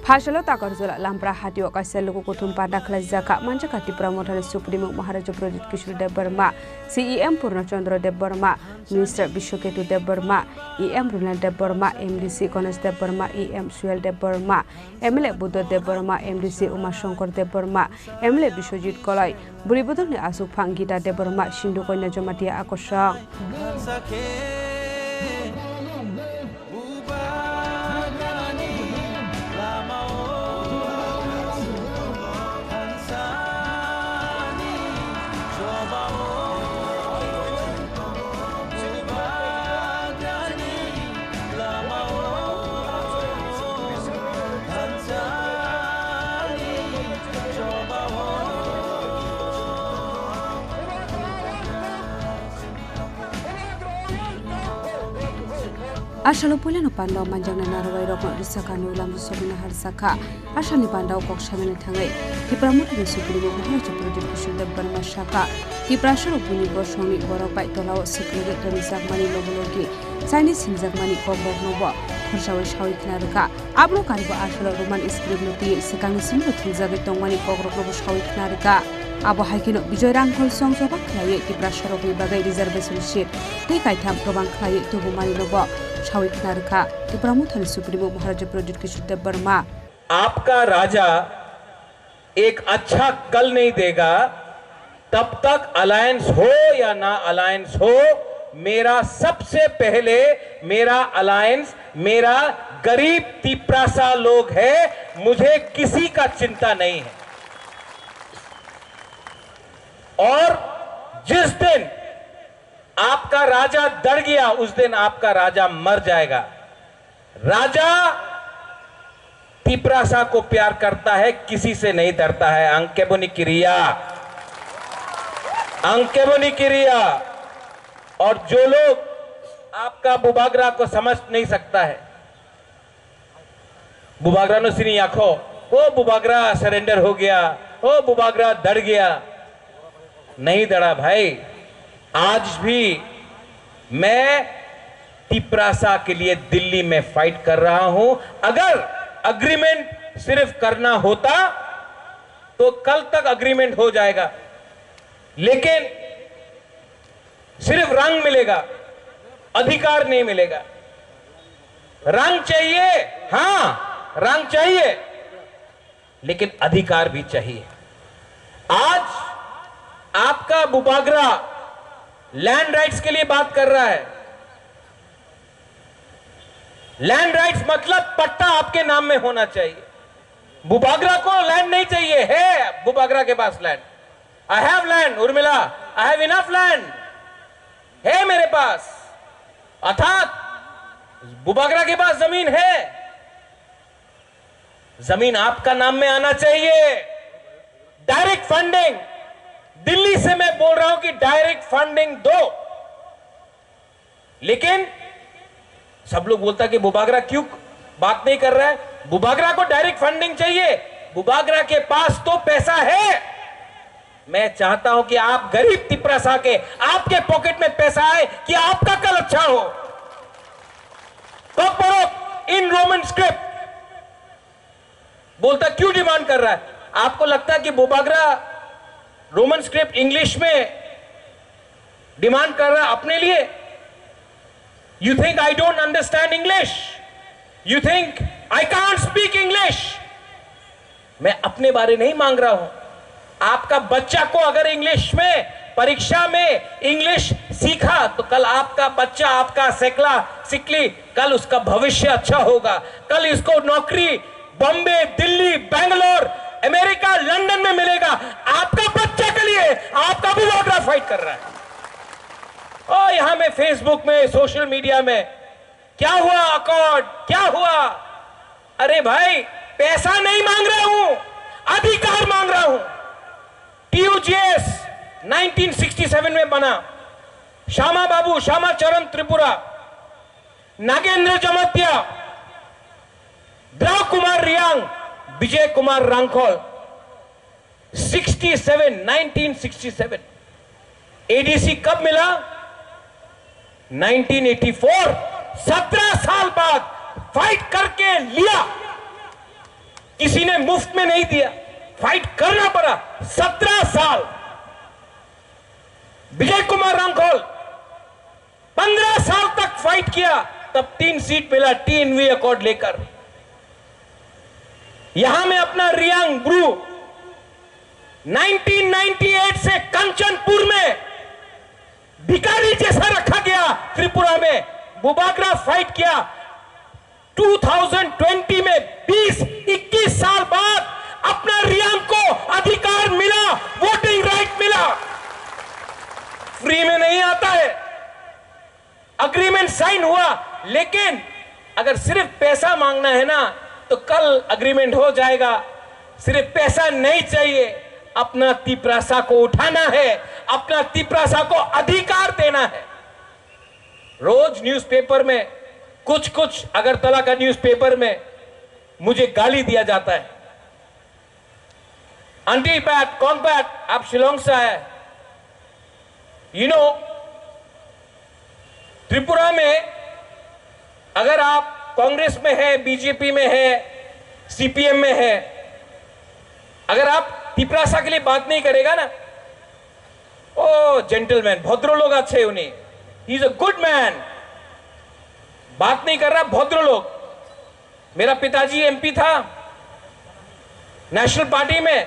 Phashalo takarzola lampra hatio kaisel luku kutum pada kelas zaka manja kati pramodan Supremo Maharaja Project Kishore Dev Burma, CEM Purna Chandra Dev Burma, Minister Bishoketu Dev Burma, EM Runal Dev Burma, MDC Konas Dev Burma, EM Suel Dev Burma, MLA Buddha Dev Burma, MDC Umar Shankar Dev Burma, MLA Bishojit Kolai, Buribudon ni Asuk Pangita Dev Burma, Shindu Konya Jomatia Akosha. Ashalo puleno pandau manjangna narwai rokno risakanu ulam sobina harsaka ashali pandau kokshamene thangai tipramuthi Supremo Maharaja Project Kishore Dev Burma shaka tiprasharo buni boshoni boropai tolao siklege tonisakmani lobologi Chinese hinjakmani kobornobo khursawe shawi knarka ablo karibo ashalo roman script noti sekang simbo thunjage tongmani kogrokno shawi knarka abo haikino bijoy rangkhol songsoba khlaye tiprasharo bibagai reservation sheet tei kaitham gobang khlaye tubumani lobo shawi knarka tipramuthi Supremo Maharaja Project Kishore Dev Burma आपका राजा एक अच्छा कल नहीं देगा तब तक alliance हो या ना अलायंस हो मेरा सबसे पहले मेरा अलायंस मेरा गरीब तिपरासा लोग है मुझे किसी का चिंता नहीं है और जिस दिन आपका राजा डर गया उस दिन आपका राजा मर जाएगा राजा तिपरासा को प्यार करता है किसी से नहीं डरता है अंकेबोनी किरिया और जो लोग आपका बुबागरा को समझ नहीं सकता है बुबागरा नो सिनी आखो ओ बुबागरा सरेंडर हो गया ओ बुबागरा डर गया नहीं डरा भाई आज भी मैं तिपरासा के लिए दिल्ली में फाइट कर रहा हूं अगर अग्रीमेंट सिर्फ करना होता तो कल तक अग्रीमेंट हो जाएगा लेकिन सिर्फ रंग मिलेगा अधिकार नहीं मिलेगा रंग चाहिए हां रंग चाहिए लेकिन अधिकार भी चाहिए आज आपका बुबागरा लैंड राइट्स के लिए बात कर रहा है लैंड राइट्स मतलब पट्टा आपके नाम में होना चाहिए बुबागरा को लैंड नहीं चाहिए है बुबागरा के पास land I have land Urmila I have enough land है मेरे पास अर्थात बुबागरा के पास जमीन है जमीन आपका नाम में आना चाहिए डायरेक्ट फंडिंग दिल्ली से मैं बोल रहा हूं कि डायरेक्ट फंडिंग दो लेकिन सब लोग बोलता कि बुबागरा क्यों बात नहीं कर रहा है बुबागरा को डायरेक्ट फंडिंग चाहिए बुबागरा के पास तो पैसा है मैं चाहता हूं कि आप गरीब तिपरासा के आपके पॉकेट में पैसा आए कि आपका कल अच्छा हो इन रोमन स्क्रिप्ट बोलता क्यों डिमांड कर रहा है आपको लगता है कि बुबागरा रोमन स्क्रिप्ट इंग्लिश में डिमांड कर रहा है अपने लिए You think I don't understand English? You think I can't speak English? मैं अपने बारे नहीं मांग रहा हूं आपका बच्चा को अगर इंग्लिश में परीक्षा में इंग्लिश सीखा तो कल आपका बच्चा आपका सिकली कल उसका भविष्य अच्छा होगा कल इसको नौकरी बॉम्बे दिल्ली बेंगलोर अमेरिका लंदन में मिलेगा आपका बच्चा के लिए आपका बुबागरा फाइट कर रहा है और यहां में फेसबुक में सोशल मीडिया में क्या हुआ अकॉर्ड क्या हुआ अरे भाई, पैसा नहीं मांग रहा हूं, अधिकार मांग रहा हूं। TUGS 1967 में बना। श्यामा बाबू, श्यामा चरण त्रिपुरा, नागेंद्र जमत्या, द्रव कुमार रियांग, विजय कुमार रांखोल। 1967 ADC कब मिला? 1984। 17 साल बाद फाइट करके लिया। किसी ने मुफ्त में नहीं दिया, फाइट करना पड़ा। 17 साल। विजय कुमार रांखोल 15 साल तक फाइट किया, तब 3 सीट मिला TNV अकॉर्ड लेकर। यहां में अपना रियांग ब्रू 1998 से कंचनपुर में भिखारी जैसा रखा गया। त्रिपुरा में बुबाग्रा फाइट किया। 2020 में 20-21 साल बाद अपना रियांग को अधिकार मिला, वोटिंग राइट मिला। फ्री में नहीं आता है। अग्रीमेंट साइन हुआ, लेकिन अगर सिर्फ पैसा मांगना है ना तो कल अग्रीमेंट हो जाएगा। सिर्फ पैसा नहीं चाहिए, अपना तिपरासा को उठाना है, अपना तिपरासा को अधिकार देना है। रोज न्यूज़पेपर में कुछ अगरतला का न्यूज़पेपर में मुझे गाली दिया जाता है। आंटी बैट, कौन बैट, आप शिलोंग से आए। त्रिपुरा में अगर आप कांग्रेस में है, बीजेपी में है, CPM में है, अगर आप तिपरासा के लिए बात नहीं करेगा ना, ओ जेंटलमैन, भद्र लोग अच्छे उन्हें, he is a good man, बात नहीं कर रहा भद्र लोग। मेरा पिताजी MP था नेशनल पार्टी में।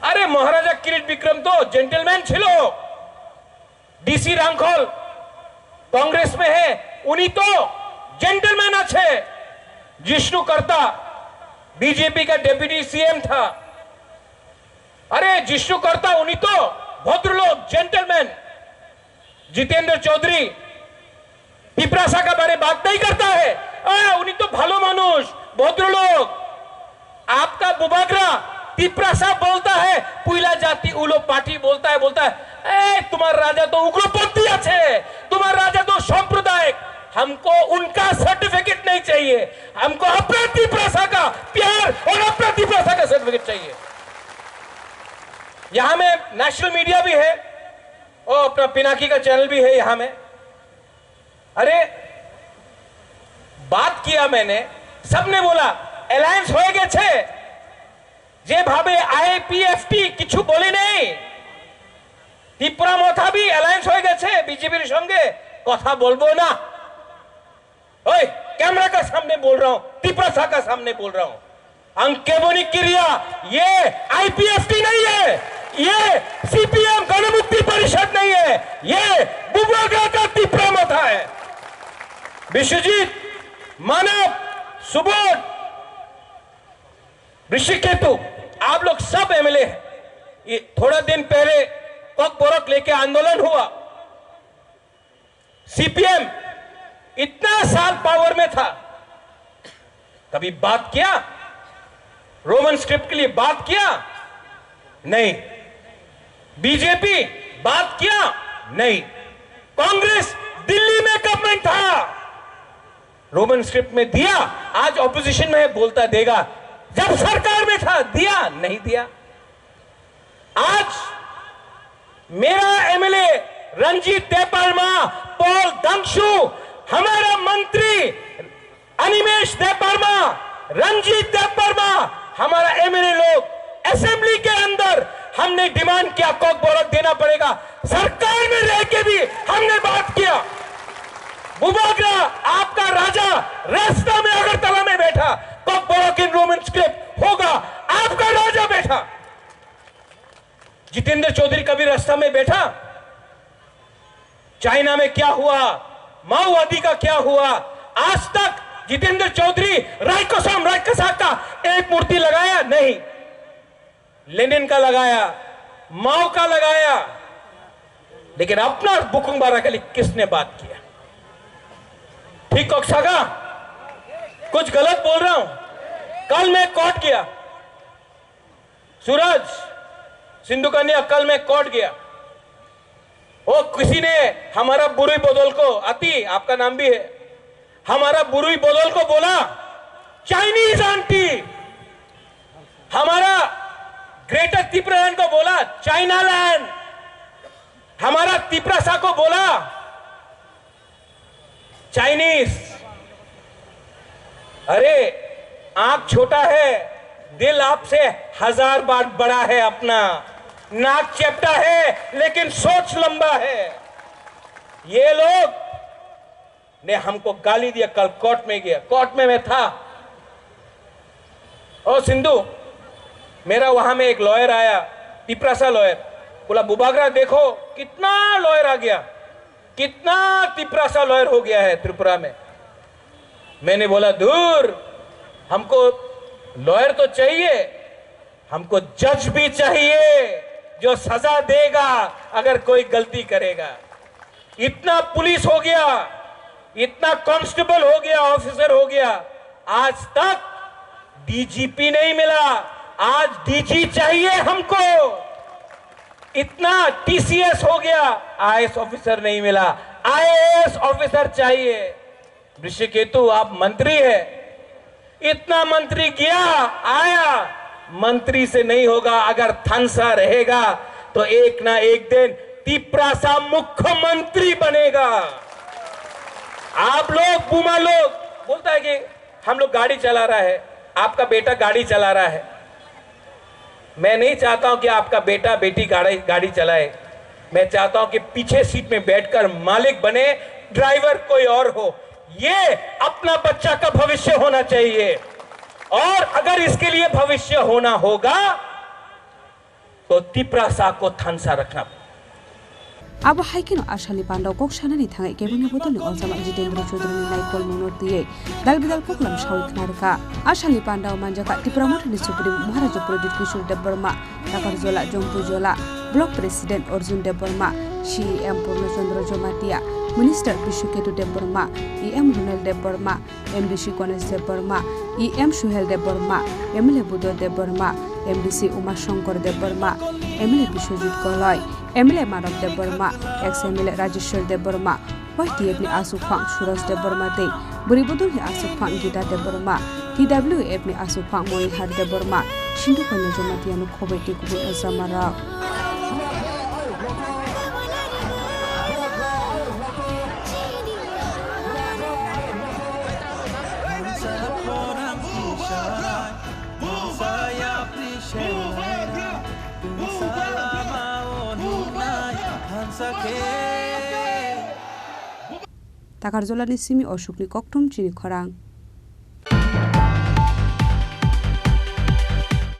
अरे महाराजा किरीट विक्रम तो जेंटलमैन छिलो। DC रांखोल कांग्रेस में है, उन्हीं तो जेंटलमैन अच्छे। जिष्णु करता बीजेपी का डेप्यूटी CM था। अरे जिष्णु करता, उन्हीं तो भद्र लोग, जेंटलमैन। जितेंद्र चौधरी तिपरासा का बारे बात नहीं करता है, उन्हीं तो भालो मानुष, भद्र लोग। आपका बुबाग्रा तिपरासा बोलता है, पुइला जाति उलो पार्टी बोलता है तुम्हारा राजा तो उग्रपंथी अच्छे, तुम्हारा राजा तो सांप्रदायिक। हमको उनका सर्टिफिकेट नहीं चाहिए, हमको अपना तिपरासा का प्यार और अपना तिपरासा का सर्टिफिकेट चाहिए। यहां में नेशनल मीडिया भी है और अपना पिनाकी का चैनल भी है यहां में। अरे बात किया मैंने, सबने बोला अलायंस हो गए छे, जे भावे IPFT किछु बोले नहीं। त्रिपुरा मथा भी अलायंस हो गए छे बीजेपी संगे, कथा बोलबो ना। ओए कैमरा का सामने बोल रहा हूं, तिपरासा का सामने बोल रहा हूं। अंकेबोनी क्रिया ये IPFT नहीं है, ये CPM गणमुक्ति परिषद नहीं है, ये बुबाग्रा का तिपरा मथा है। विश्वजीत, मानव, सुबोध, ऋषिकेतु, आप लोग सब MLA हैं। ये थोड़ा दिन पहले कॉकबोरक लेके आंदोलन हुआ। CPM इतना साल पावर में था, कभी बात किया? रोमन स्क्रिप्ट के लिए बात किया? नहीं। बीजेपी बात किया? नहीं। कांग्रेस दिल्ली में गवर्नमेंट था, रोमन स्क्रिप्ट में दिया। आज ऑपोजिशन में है, बोलता देगा। जब सरकार में था दिया? नहीं दिया। आज मेरा MLA रंजीत देपारमा, पॉल दंगशु, हमारा मंत्री अनिमेश देपारमा, रंजीत देपारमा, हमारा MLA लोग असेंबली के अंदर हमने डिमांड किया कॉकबोरक देना पड़ेगा। सरकार में रह के भी हमने बात किया। बुबाग्रा आपका राजा रास्ता में अगरतला में बैठा, कॉकबोरक इन रोमन स्क्रिप्ट होगा, आपका राजा बैठा। जितेंद्र चौधरी कभी रास्ता में बैठा? चाइना में क्या हुआ, माओवादी का क्या हुआ, आज तक जितेंद्र चौधरी रायकसा का एक मूर्ति लगाया? नहीं। लेनिन का लगाया, माओ का लगाया, लेकिन अपना बुकुंबारा के लिए किसने बात किया? ठीक कक्षा का कुछ गलत बोल रहा हूं? कल मैं कोर्ट गया, सूरज सिंधु कन्या, कल मैं कोर्ट गया। वो किसी ने हमारा बुरुई बदल को, अति आपका नाम भी है, हमारा बुरुई बदल को बोला चाइनीज आंटी, हमारा ग्रेटर त्रिपुरा को बोला चाइना लैंड, हमारा त्रिपुरा को बोला चाइनीज। अरे आंख छोटा है, दिल आपसे 1000 बार बड़ा है, अपना नाक चपटा है लेकिन सोच लंबा है। ये लोग ने हमको गाली दिया। कल कोर्ट में गया, कोर्ट में मैं था। और सिंधु, मेरा वहां में एक लॉयर आया, त्रिपुरा लॉयर, बोला बुबागरा देखो कितना लॉयर आ गया, कितना त्रिपुरा लॉयर हो गया है त्रिपुरा में। मैंने बोला दूर, हमको लॉयर तो चाहिए, हमको जज भी चाहिए जो सजा देगा अगर कोई गलती करेगा। इतना पुलिस हो गया, इतना कांस्टेबल हो गया, ऑफिसर हो गया, आज तक डीजीपी नहीं मिला, आज डीजी चाहिए हमको। इतना टीसीएस हो गया, आईएएस ऑफिसर नहीं मिला, आईएएस ऑफिसर चाहिए। ऋषिकेतु आप मंत्री है, इतना मंत्री गया आया, मंत्री से नहीं होगा, अगर थनसा रहेगा तो एक ना एक दिन त्रिपुरा मुख्यमंत्री बनेगा। आप लोग बुमा लोग बोलता है कि हम लोग गाड़ी चला रहा है, आपका बेटा गाड़ी चला रहा है। मैं नहीं चाहता हूं कि आपका बेटा बेटी गाड़ी चलाए, मैं चाहता हूं कि पीछे सीट में बैठकर मालिक बने, ड्राइवर कोई और हो। ये अपना बच्चा का भविष्य होना चाहिए, और अगर इसके लिए भविष्य होना होगा तो त्रिपुरा को थनसा रखना। अब हाइकिनो आशाली पांडाव कोक शानानि थांगाय केबुनि बोतलनि अजामा जितेन्द्र चौधुरीनि नायकल मनोरतियै दालबिदाल कोकलाम सावि खनारका आशाली पांडाव मानजाका त्रिपुरा मठनि सुप्रीम महाराज प्रदीप किशोर देबबर्मा, टाकारजला जम्पुजला block president Arjun Debbarma, CM Purnachandra Jamatia, minister Bishwaketu Debbarma, EM Runel Debbarma, MDC Ganesh Debbarma, EM Suhel Debbarma, MLA Buddhadev Debbarma, MDC Umashankar Debbarma, MLA Biswajit Galay, MLA Manab Debbarma, ex MLA Rajeshwar Debbarma, वाईटीएफनि आसुफां सूरज देबबर्मा दे, बुरिबुदुलनि आसुफां गीता देबबर्मा, टीडब्ल्यूएफनि आसुफां मणिहार देबबर्मा, सिंधु कन्या जमातियानो खबैति गुबुन अजामारा। Takarjola ni simi osukni koktum chini khorang.